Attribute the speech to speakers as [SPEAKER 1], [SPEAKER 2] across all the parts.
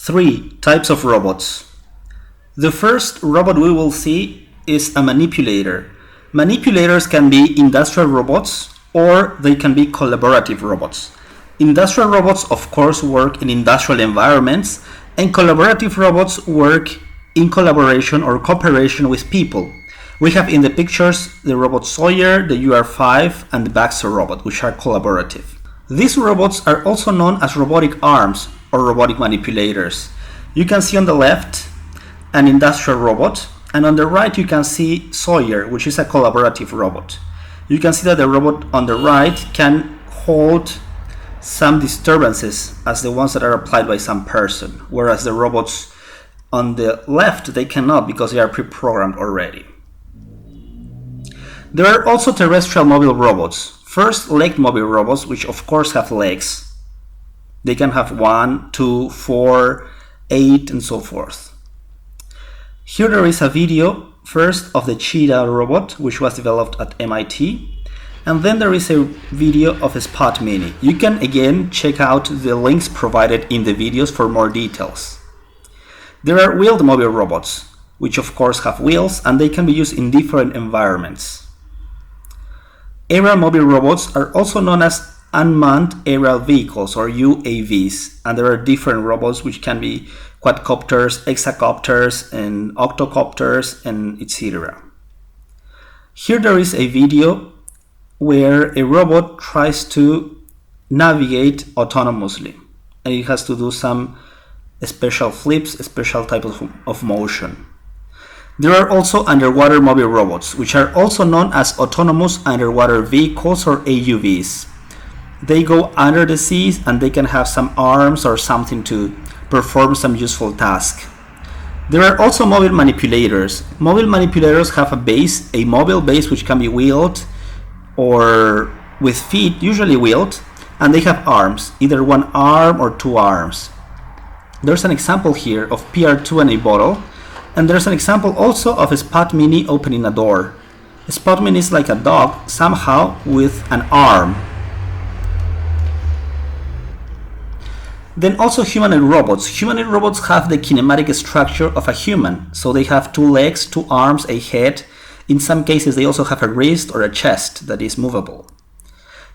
[SPEAKER 1] 3 types of robots. The first robot we will see is a manipulator. Manipulators can be industrial robots or they can be collaborative robots. Industrial robots, of course, work in industrial environments, and collaborative robots work in collaboration or cooperation with people. We have in the pictures the robot Sawyer, the UR5, and the Baxter robot, which are collaborative. These robots are also known as robotic arms or robotic manipulators. You can see on the left an industrial robot, and on the right you can see Sawyer, which is a collaborative robot. You can see that the robot on the right can hold some disturbances as the ones that are applied by some person, whereas the robots on the left, they cannot because they are pre-programmed already. There are also terrestrial mobile robots. First, legged mobile robots, which of course have legs. They can have 1, 2, 4, 8, and so forth. Here there is a video first of the Cheetah robot, which was developed at MIT. And then there is a video of a Spot Mini. You can again check out the links provided in the videos for more details. There are wheeled mobile robots, which of course have wheels and they can be used in different environments. Aerial mobile robots are also known as unmanned aerial vehicles or UAVs, and there are different robots which can be quadcopters, hexacopters, and octocopters, and etc. Here there is a video where a robot tries to navigate autonomously, and it has to do some special flips, special type of motion. There are also underwater mobile robots, which are also known as autonomous underwater vehicles or AUVs. They go under the seas and they can have some arms or something to perform some useful task. There are also mobile manipulators. Mobile manipulators have a mobile base which can be wheeled or with feet, usually wheeled, and they have arms, either one arm or 2 arms. There's an example here of PR2 and a bottle, and there's an example also of a Spot Mini opening a door. A Spot Mini is like a dog, somehow with an arm. Then also humanoid robots. Humanoid robots have the kinematic structure of a human, so they have 2 legs, 2 arms, a head. In some cases they also have a wrist or a chest that is movable.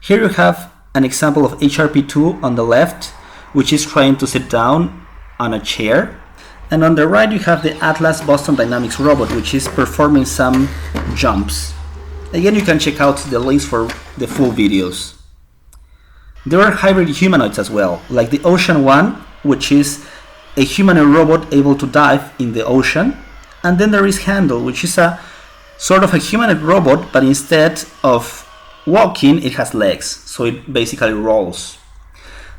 [SPEAKER 1] Here you have an example of HRP2 on the left, which is trying to sit down on a chair. And on the right you have the Atlas Boston Dynamics robot, which is performing some jumps. Again, you can check out the links for the full videos. There are hybrid humanoids as well, like the Ocean One, which is a humanoid robot able to dive in the ocean. And then there is Handle, which is a sort of a humanoid robot, but instead of walking, it has legs, so it basically rolls.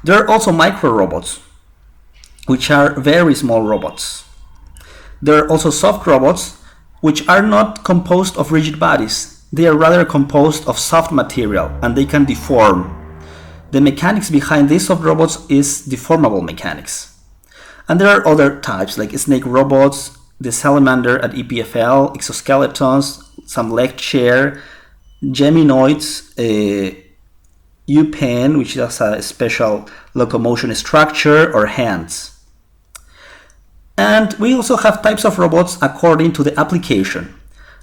[SPEAKER 1] There are also micro robots, which are very small robots. There are also soft robots, which are not composed of rigid bodies. They are rather composed of soft material, and they can deform. The mechanics behind these soft robots is deformable mechanics. And there are other types, like snake robots, the salamander at EPFL, exoskeletons, some leg chair, Geminoids, UPen, which has a special locomotion structure, or hands. And we also have types of robots according to the application.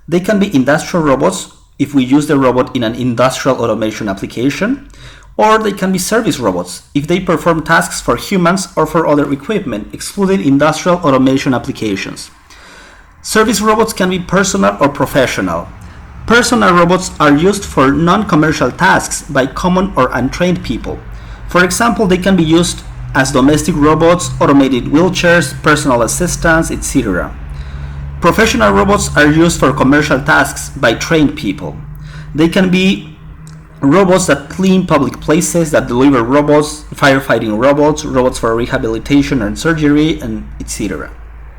[SPEAKER 1] They can be industrial robots if we use the robot in an industrial automation application, or they can be service robots if they perform tasks for humans or for other equipment, excluding industrial automation applications. Service robots can be personal or professional. Personal robots are used for non-commercial tasks by common or untrained people. For example, they can be used as domestic robots, automated wheelchairs, personal assistants, etc. Professional robots are used for commercial tasks by trained people. They can be robots that clean public places, that deliver robots, firefighting robots, robots for rehabilitation and surgery, and etc.